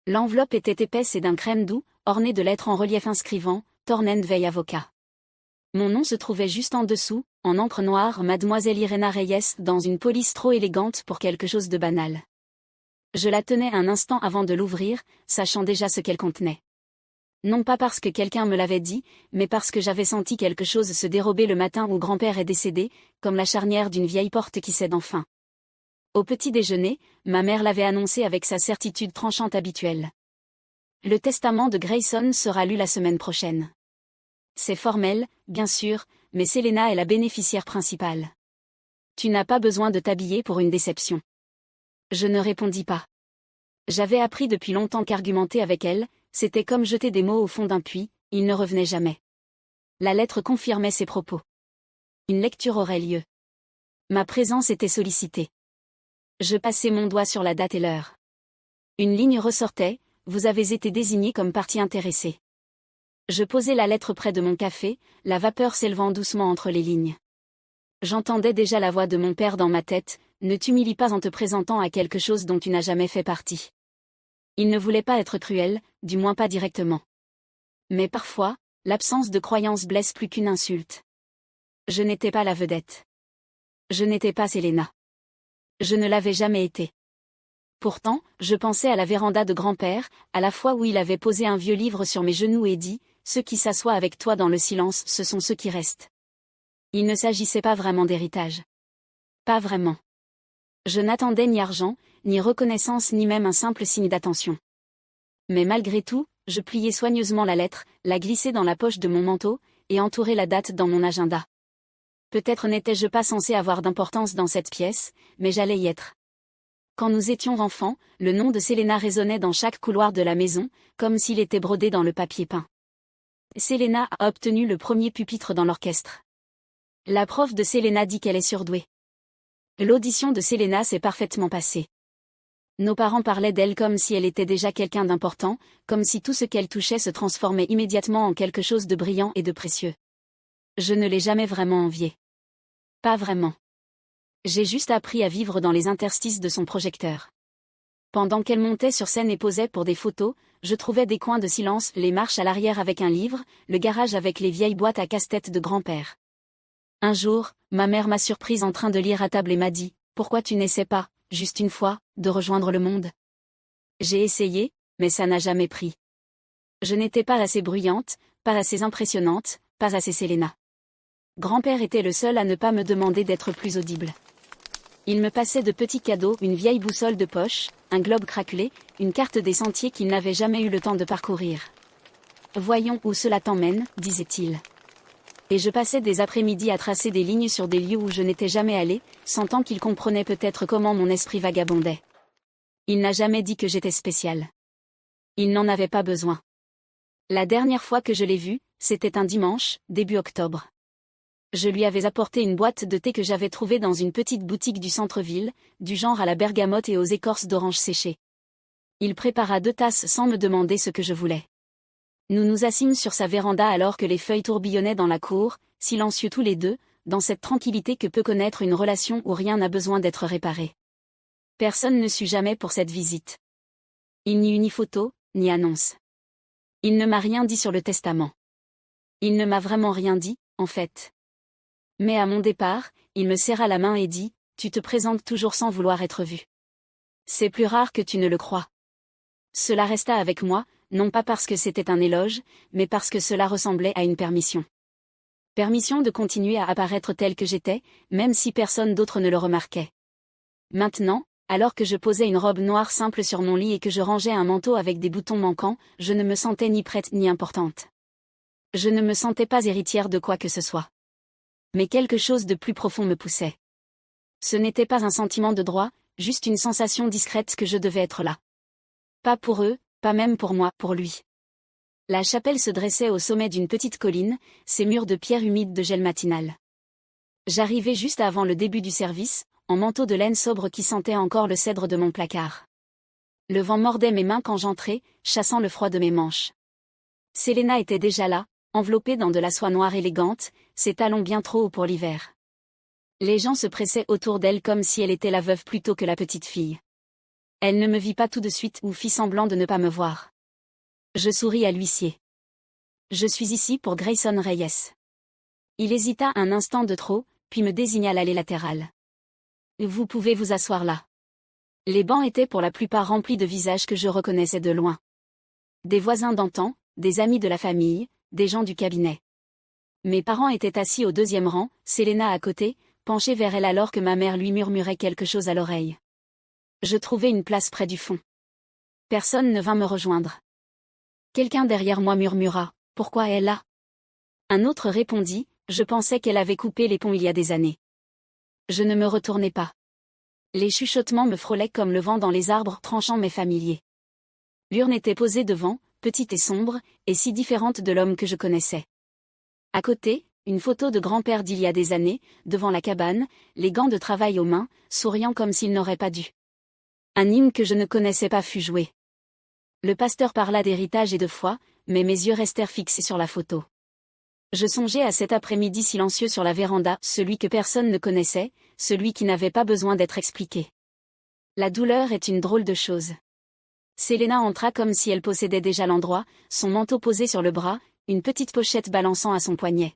L'enveloppe était épaisse et d'un crème doux, ornée de lettres en relief inscrivant « Tornend Veil Avocat ». Mon nom se trouvait juste en dessous, en encre noire, Mademoiselle Irena Reyes, dans une police trop élégante pour quelque chose de banal. Je la tenais un instant avant de l'ouvrir, sachant déjà ce qu'elle contenait. Non pas parce que quelqu'un me l'avait dit, mais parce que j'avais senti quelque chose se dérober le matin où grand-père est décédé, comme la charnière d'une vieille porte qui cède enfin. Au petit déjeuner, ma mère l'avait annoncé avec sa certitude tranchante habituelle. Le testament de Grayson sera lu la semaine prochaine. C'est formel, bien sûr, mais Selena est la bénéficiaire principale. Tu n'as pas besoin de t'habiller pour une déception. Je ne répondis pas. J'avais appris depuis longtemps qu'argumenter avec elle, c'était comme jeter des mots au fond d'un puits, ils ne revenaient jamais. La lettre confirmait ses propos. Une lecture aurait lieu. Ma présence était sollicitée. Je passai mon doigt sur la date et l'heure. Une ligne ressortait, vous avez été désigné comme partie intéressée. Je posai la lettre près de mon café, la vapeur s'élevant doucement entre les lignes. J'entendais déjà la voix de mon père dans ma tête, ne t'humilie pas en te présentant à quelque chose dont tu n'as jamais fait partie. Il ne voulait pas être cruel, du moins pas directement. Mais parfois, l'absence de croyance blesse plus qu'une insulte. Je n'étais pas la vedette. Je n'étais pas Selena. Je ne l'avais jamais été. Pourtant, je pensais à la véranda de grand-père, à la fois où il avait posé un vieux livre sur mes genoux et dit « Ceux qui s'assoient avec toi dans le silence, ce sont ceux qui restent ». Il ne s'agissait pas vraiment d'héritage. Pas vraiment. Je n'attendais ni argent, ni reconnaissance ni même un simple signe d'attention. Mais malgré tout, je pliai soigneusement la lettre, la glissai dans la poche de mon manteau, et entourai la date dans mon agenda. Peut-être n'étais-je pas censé avoir d'importance dans cette pièce, mais j'allais y être. Quand nous étions enfants, le nom de Selena résonnait dans chaque couloir de la maison, comme s'il était brodé dans le papier peint. Selena a obtenu le premier pupitre dans l'orchestre. La prof de Selena dit qu'elle est surdouée. L'audition de Selena s'est parfaitement passée. Nos parents parlaient d'elle comme si elle était déjà quelqu'un d'important, comme si tout ce qu'elle touchait se transformait immédiatement en quelque chose de brillant et de précieux. Je ne l'ai jamais vraiment enviée. Pas vraiment. J'ai juste appris à vivre dans les interstices de son projecteur. Pendant qu'elle montait sur scène et posait pour des photos, je trouvais des coins de silence, les marches à l'arrière avec un livre, le garage avec les vieilles boîtes à casse-tête de grand-père. Un jour, ma mère m'a surprise en train de lire à table et m'a dit « Pourquoi tu n'essaies pas, juste une fois, de rejoindre le monde ?» J'ai essayé, mais ça n'a jamais pris. Je n'étais pas assez bruyante, pas assez impressionnante, pas assez Selena. Grand-père était le seul à ne pas me demander d'être plus audible. Il me passait de petits cadeaux, une vieille boussole de poche, un globe craquelé, une carte des sentiers qu'il n'avait jamais eu le temps de parcourir. « Voyons où cela t'emmène », disait-il. Et je passais des après-midi à tracer des lignes sur des lieux où je n'étais jamais allé, sentant qu'il comprenait peut-être comment mon esprit vagabondait. Il n'a jamais dit que j'étais spéciale. Il n'en avait pas besoin. La dernière fois que je l'ai vu, c'était un dimanche, début octobre. Je lui avais apporté une boîte de thé que j'avais trouvée dans une petite boutique du centre-ville, du genre à la bergamote et aux écorces d'orange séchées. Il prépara 2 tasses sans me demander ce que je voulais. Nous nous assîmes sur sa véranda alors que les feuilles tourbillonnaient dans la cour, silencieux tous les deux, dans cette tranquillité que peut connaître une relation où rien n'a besoin d'être réparé. Personne ne sut jamais pour cette visite. Il n'y eut ni photo, ni annonce. Il ne m'a rien dit sur le testament. Il ne m'a vraiment rien dit, en fait. Mais à mon départ, il me serra la main et dit « Tu te présentes toujours sans vouloir être vu. C'est plus rare que tu ne le crois. » Cela resta avec moi, non pas parce que c'était un éloge, mais parce que cela ressemblait à une permission. Permission de continuer à apparaître tel que j'étais, même si personne d'autre ne le remarquait. Maintenant, alors que je posais une robe noire simple sur mon lit et que je rangeais un manteau avec des boutons manquants, je ne me sentais ni prête ni importante. Je ne me sentais pas héritière de quoi que ce soit. Mais quelque chose de plus profond me poussait. Ce n'était pas un sentiment de droit, juste une sensation discrète que je devais être là. Pas pour eux, pas même pour moi, pour lui. La chapelle se dressait au sommet d'une petite colline, ses murs de pierre humide de gel matinal. J'arrivais juste avant le début du service, en manteau de laine sobre qui sentait encore le cèdre de mon placard. Le vent mordait mes mains quand j'entrais, chassant le froid de mes manches. Selena était déjà là, enveloppée dans de la soie noire élégante, ses talons bien trop hauts pour l'hiver. Les gens se pressaient autour d'elle comme si elle était la veuve plutôt que la petite fille. Elle ne me vit pas tout de suite ou fit semblant de ne pas me voir. Je souris à l'huissier. Je suis ici pour Grayson Reyes. Il hésita un instant de trop, puis me désigna l'allée latérale. Vous pouvez vous asseoir là. Les bancs étaient pour la plupart remplis de visages que je reconnaissais de loin. Des voisins d'antan, des amis de la famille, des gens du cabinet. Mes parents étaient assis au deuxième rang, Selena à côté, penchée vers elle alors que ma mère lui murmurait quelque chose à l'oreille. Je trouvai une place près du fond. Personne ne vint me rejoindre. Quelqu'un derrière moi murmura « Pourquoi elle là ?» Un autre répondit « Je pensais qu'elle avait coupé les ponts il y a des années. » Je ne me retournai pas. Les chuchotements me frôlaient comme le vent dans les arbres tranchant mes familiers. L'urne était posée devant, petite et sombre, et si différente de l'homme que je connaissais. À côté, une photo de grand-père d'il y a des années, devant la cabane, les gants de travail aux mains, souriant comme s'il n'aurait pas dû. Un hymne que je ne connaissais pas fut joué. Le pasteur parla d'héritage et de foi, mais mes yeux restèrent fixés sur la photo. Je songeais à cet après-midi silencieux sur la véranda, celui que personne ne connaissait, celui qui n'avait pas besoin d'être expliqué. La douleur est une drôle de chose. Selena entra comme si elle possédait déjà l'endroit, son manteau posé sur le bras, une petite pochette balançant à son poignet.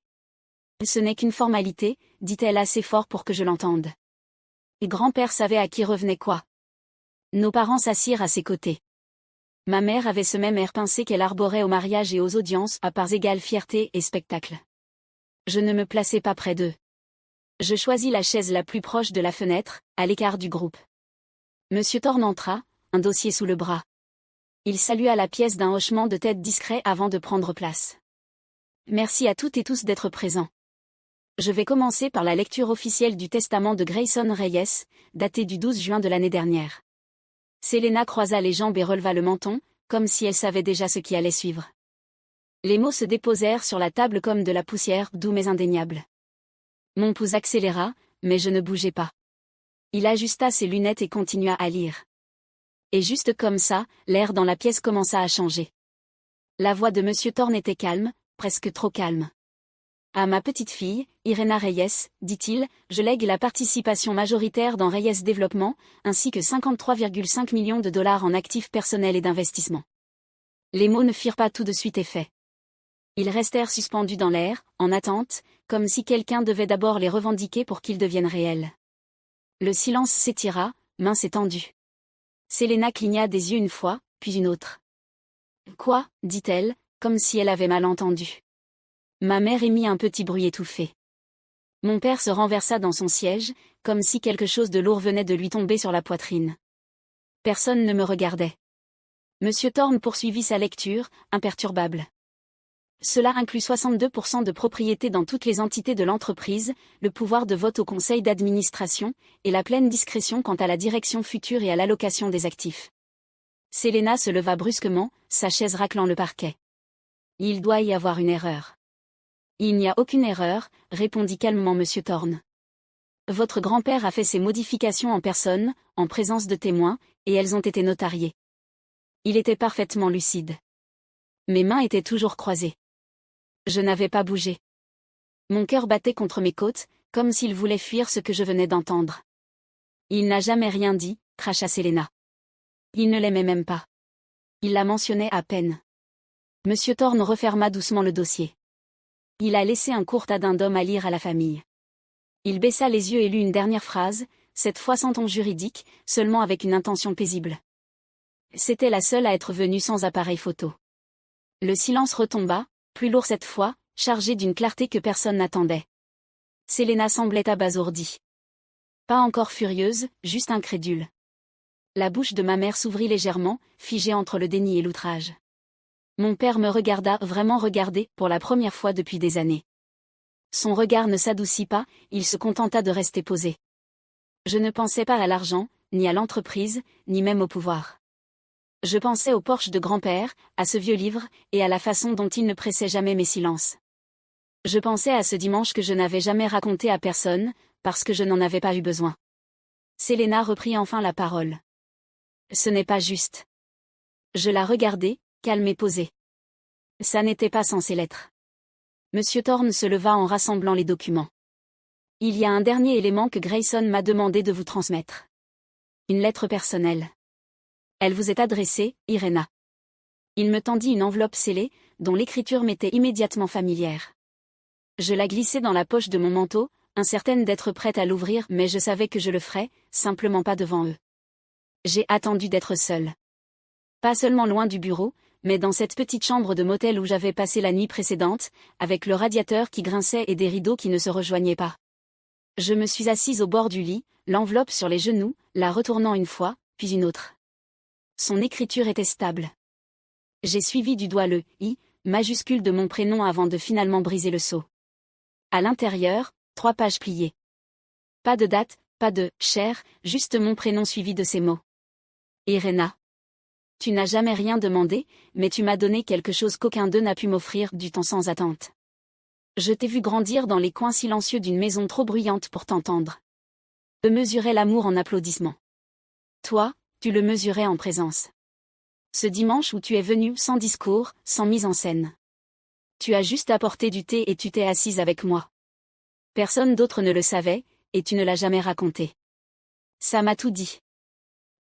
Ce n'est qu'une formalité, dit-elle assez fort pour que je l'entende. Et grand-père savait à qui revenait quoi. Nos parents s'assirent à ses côtés. Ma mère avait ce même air pincé qu'elle arborait au mariage et aux audiences à parts égales fierté et spectacle. Je ne me plaçai pas près d'eux. Je choisis la chaise la plus proche de la fenêtre, à l'écart du groupe. Monsieur Thorne entra, un dossier sous le bras. Il salua la pièce d'un hochement de tête discret avant de prendre place. Merci à toutes et tous d'être présents. Je vais commencer par la lecture officielle du testament de Grayson Reyes, daté du 12 juin de l'année dernière. Selena croisa les jambes et releva le menton, comme si elle savait déjà ce qui allait suivre. Les mots se déposèrent sur la table comme de la poussière, doux mais indéniable. Mon pouls accéléra, mais je ne bougeai pas. Il ajusta ses lunettes et continua à lire. Et juste comme ça, l'air dans la pièce commença à changer. La voix de Monsieur Thorne était calme, presque trop calme. À ma petite fille, Irena Reyes, dit-il, je lègue la participation majoritaire dans Reyes Développement, ainsi que 53,5 millions de dollars en actifs personnels et d'investissement. Les mots ne firent pas tout de suite effet. Ils restèrent suspendus dans l'air, en attente, comme si quelqu'un devait d'abord les revendiquer pour qu'ils deviennent réels. Le silence s'étira, mince et tendu. Selena cligna des yeux une fois, puis une autre. Quoi, dit-elle, comme si elle avait mal entendu. Ma mère émit un petit bruit étouffé. Mon père se renversa dans son siège, comme si quelque chose de lourd venait de lui tomber sur la poitrine. Personne ne me regardait. Monsieur Thorne poursuivit sa lecture, imperturbable. Cela inclut 62% de propriété dans toutes les entités de l'entreprise, le pouvoir de vote au conseil d'administration, et la pleine discrétion quant à la direction future et à l'allocation des actifs. Selena se leva brusquement, sa chaise raclant le parquet. Il doit y avoir une erreur. Il n'y a aucune erreur, répondit calmement Monsieur Thorne. Votre grand-père a fait ces modifications en personne, en présence de témoins, et elles ont été notariées. Il était parfaitement lucide. Mes mains étaient toujours croisées. Je n'avais pas bougé. Mon cœur battait contre mes côtes, comme s'il voulait fuir ce que je venais d'entendre. Il n'a jamais rien dit, cracha Selena. Il ne l'aimait même pas. Il la mentionnait à peine. Monsieur Thorne referma doucement le dossier. Il a laissé un court addendum à lire à la famille. Il baissa les yeux et lut une dernière phrase, cette fois sans ton juridique, seulement avec une intention paisible. C'était la seule à être venue sans appareil photo. Le silence retomba, plus lourd cette fois, chargé d'une clarté que personne n'attendait. Selena semblait abasourdie. Pas encore furieuse, juste incrédule. La bouche de ma mère s'ouvrit légèrement, figée entre le déni et l'outrage. Mon père me regarda, vraiment regardé, pour la première fois depuis des années. Son regard ne s'adoucit pas, il se contenta de rester posé. Je ne pensais pas à l'argent, ni à l'entreprise, ni même au pouvoir. Je pensais au Porsche de grand-père, à ce vieux livre, et à la façon dont il ne pressait jamais mes silences. Je pensais à ce dimanche que je n'avais jamais raconté à personne, parce que je n'en avais pas eu besoin. Selena reprit enfin la parole. Ce n'est pas juste. Je la regardai, calme et posée. Ça n'était pas censé l'être. Monsieur Thorne se leva en rassemblant les documents. Il y a un dernier élément que Grayson m'a demandé de vous transmettre. Une lettre personnelle. Elle vous est adressée, Irena. Il me tendit une enveloppe scellée, dont l'écriture m'était immédiatement familière. Je la glissai dans la poche de mon manteau, incertaine d'être prête à l'ouvrir, mais je savais que je le ferais, simplement pas devant eux. J'ai attendu d'être seule. Pas seulement loin du bureau, mais dans cette petite chambre de motel où j'avais passé la nuit précédente, avec le radiateur qui grinçait et des rideaux qui ne se rejoignaient pas. Je me suis assise au bord du lit, l'enveloppe sur les genoux, la retournant une fois, puis une autre. Son écriture était stable. J'ai suivi du doigt le « i » majuscule de mon prénom avant de finalement briser le sceau. À l'intérieur, 3 pages pliées. Pas de date, pas de « cher », juste mon prénom suivi de ces mots. Irena. Tu n'as jamais rien demandé, mais tu m'as donné quelque chose qu'aucun d'eux n'a pu m'offrir, du temps sans attente. Je t'ai vu grandir dans les coins silencieux d'une maison trop bruyante pour t'entendre. Eux mesuraient l'amour en applaudissements. Toi, tu le mesurais en présence. Ce dimanche où tu es venu sans discours, sans mise en scène. Tu as juste apporté du thé et tu t'es assise avec moi. Personne d'autre ne le savait, et tu ne l'as jamais raconté. Ça m'a tout dit.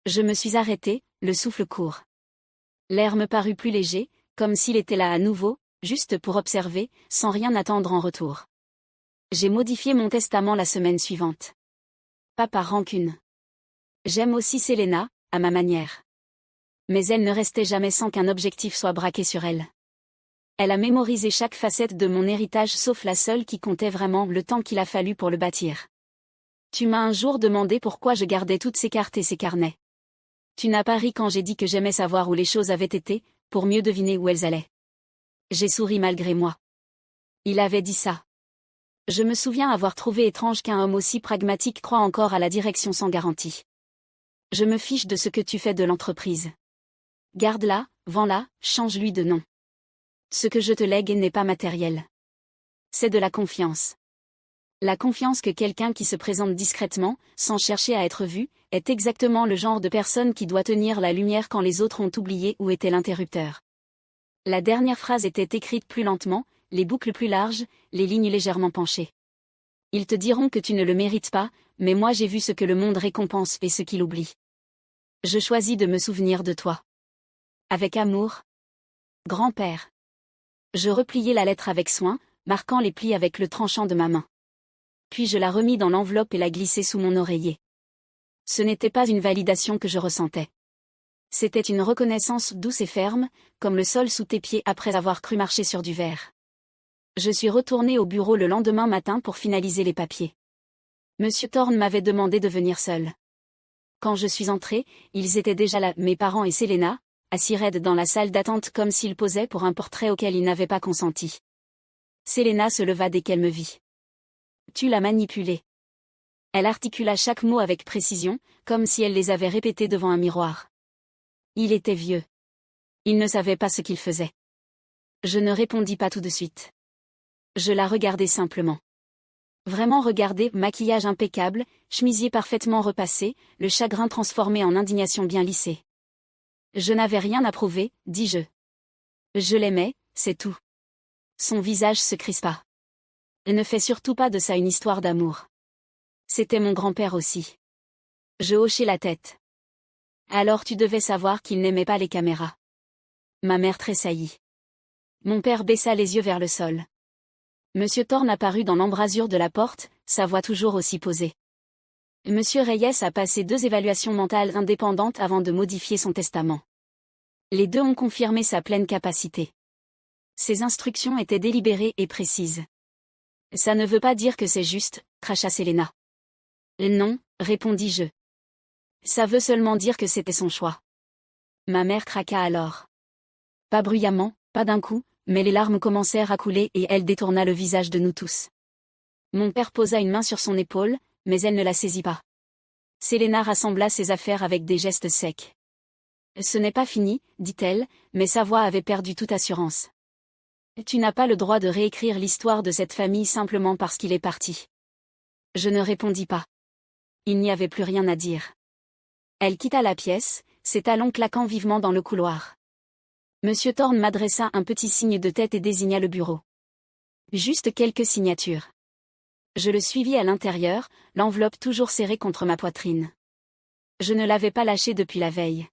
Je me suis arrêtée, le souffle court. L'air me parut plus léger, comme s'il était là à nouveau, juste pour observer, sans rien attendre en retour. J'ai modifié mon testament la semaine suivante. Pas par rancune. J'aime aussi Selena, à ma manière. Mais elle ne restait jamais sans qu'un objectif soit braqué sur elle. Elle a mémorisé chaque facette de mon héritage sauf la seule qui comptait vraiment, le temps qu'il a fallu pour le bâtir. Tu m'as un jour demandé pourquoi je gardais toutes ces cartes et ces carnets. Tu n'as pas ri quand j'ai dit que j'aimais savoir où les choses avaient été, pour mieux deviner où elles allaient. J'ai souri malgré moi. Il avait dit ça. Je me souviens avoir trouvé étrange qu'un homme aussi pragmatique croie encore à la direction sans garantie. Je me fiche de ce que tu fais de l'entreprise. Garde-la, vends-la, change-lui de nom. Ce que je te lègue n'est pas matériel. C'est de la confiance. La confiance que quelqu'un qui se présente discrètement, sans chercher à être vu, est exactement le genre de personne qui doit tenir la lumière quand les autres ont oublié où était l'interrupteur. La dernière phrase était écrite plus lentement, les boucles plus larges, les lignes légèrement penchées. Ils te diront que tu ne le mérites pas, mais moi j'ai vu ce que le monde récompense et ce qu'il oublie. Je choisis de me souvenir de toi. Avec amour. Grand-père. Je repliai la lettre avec soin, marquant les plis avec le tranchant de ma main. Puis je la remis dans l'enveloppe et la glissai sous mon oreiller. Ce n'était pas une validation que je ressentais. C'était une reconnaissance douce et ferme, comme le sol sous tes pieds après avoir cru marcher sur du verre. Je suis retournée au bureau le lendemain matin pour finaliser les papiers. Monsieur Thorne m'avait demandé de venir seul. Quand je suis entrée, ils étaient déjà là, mes parents et Selena, assis raides dans la salle d'attente comme s'ils posaient pour un portrait auquel ils n'avaient pas consenti. Selena se leva dès qu'elle me vit. Tu l'as manipulée. Elle articula chaque mot avec précision, comme si elle les avait répétés devant un miroir. Il était vieux. Il ne savait pas ce qu'il faisait. Je ne répondis pas tout de suite. Je la regardai simplement. Vraiment regarder, maquillage impeccable, chemisier parfaitement repassé, le chagrin transformé en indignation bien lissée. Je n'avais rien à prouver, dis-je. Je l'aimais, c'est tout. Son visage se crispa. Ne fais surtout pas de ça une histoire d'amour. C'était mon grand-père aussi. Je hochai la tête. Alors tu devais savoir qu'il n'aimait pas les caméras. Ma mère tressaillit. Mon père baissa les yeux vers le sol. Monsieur Thorne apparut dans l'embrasure de la porte, sa voix toujours aussi posée. Monsieur Reyes a passé 2 évaluations mentales indépendantes avant de modifier son testament. Les 2 ont confirmé sa pleine capacité. Ses instructions étaient délibérées et précises. Ça ne veut pas dire que c'est juste, cracha Selena. Non, répondis-je. Ça veut seulement dire que c'était son choix. Ma mère craqua alors. Pas bruyamment, pas d'un coup, mais les larmes commencèrent à couler et elle détourna le visage de nous tous. Mon père posa une main sur son épaule, mais elle ne la saisit pas. Selena rassembla ses affaires avec des gestes secs. Ce n'est pas fini, dit-elle, mais sa voix avait perdu toute assurance. Tu n'as pas le droit de réécrire l'histoire de cette famille simplement parce qu'il est parti. Je ne répondis pas. Il n'y avait plus rien à dire. Elle quitta la pièce, ses talons claquant vivement dans le couloir. Monsieur Thorne m'adressa un petit signe de tête et désigna le bureau. Juste quelques signatures. Je le suivis à l'intérieur, l'enveloppe toujours serrée contre ma poitrine. Je ne l'avais pas lâchée depuis la veille.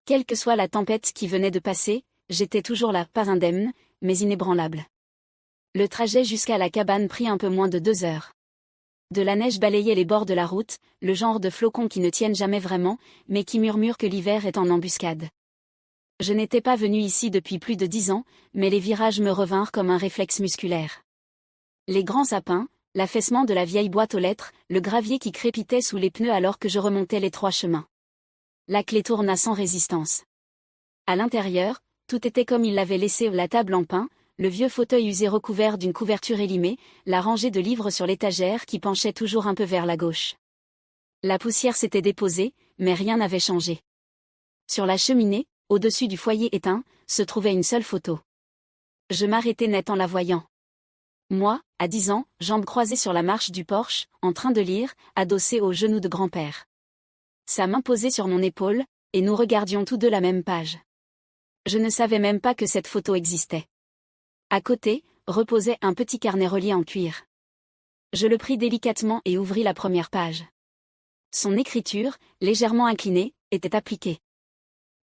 Quelle que soit la tempête qui venait de passer, j'étais toujours là, pas indemne, mais inébranlable. Le trajet jusqu'à la cabane prit un peu moins de 2 heures. De la neige balayait les bords de la route, le genre de flocons qui ne tiennent jamais vraiment, mais qui murmurent que l'hiver est en embuscade. Je n'étais pas venu ici depuis plus de 10 ans, mais les virages me revinrent comme un réflexe musculaire. Les grands sapins, l'affaissement de la vieille boîte aux lettres, le gravier qui crépitait sous les pneus alors que je remontais l'étroit chemin. La clé tourna sans résistance. À l'intérieur, tout était comme il l'avait laissé, la table en pin, le vieux fauteuil usé recouvert d'une couverture élimée, la rangée de livres sur l'étagère qui penchait toujours un peu vers la gauche. La poussière s'était déposée, mais rien n'avait changé. Sur la cheminée, au-dessus du foyer éteint, se trouvait une seule photo. Je m'arrêtai net en la voyant. Moi, à 10 ans, jambes croisées sur la marche du porche, en train de lire, adossé au genou de grand-père. Sa main posée sur mon épaule, et nous regardions tous deux la même page. Je ne savais même pas que cette photo existait. À côté, reposait un petit carnet relié en cuir. Je le pris délicatement et ouvris la première page. Son écriture, légèrement inclinée, était appliquée.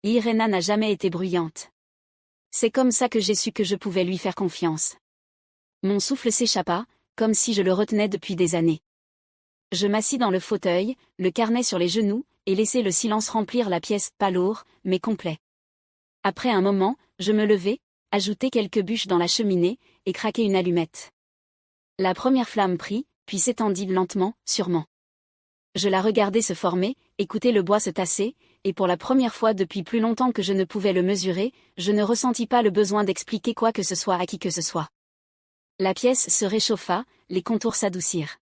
Irena n'a jamais été bruyante. C'est comme ça que j'ai su que je pouvais lui faire confiance. Mon souffle s'échappa, comme si je le retenais depuis des années. Je m'assis dans le fauteuil, le carnet sur les genoux, et laissai le silence remplir la pièce, pas lourd, mais complet. Après un moment, je me levai, ajoutai quelques bûches dans la cheminée, et craquai une allumette. La première flamme prit, puis s'étendit lentement, sûrement. Je la regardai se former, écoutai le bois se tasser, et pour la première fois depuis plus longtemps que je ne pouvais le mesurer, je ne ressentis pas le besoin d'expliquer quoi que ce soit à qui que ce soit. La pièce se réchauffa, les contours s'adoucirent.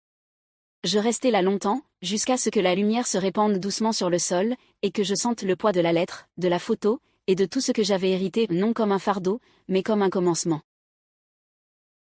Je restai là longtemps, jusqu'à ce que la lumière se répande doucement sur le sol, et que je sente le poids de la lettre, de la photo, et de tout ce que j'avais hérité, non comme un fardeau, mais comme un commencement.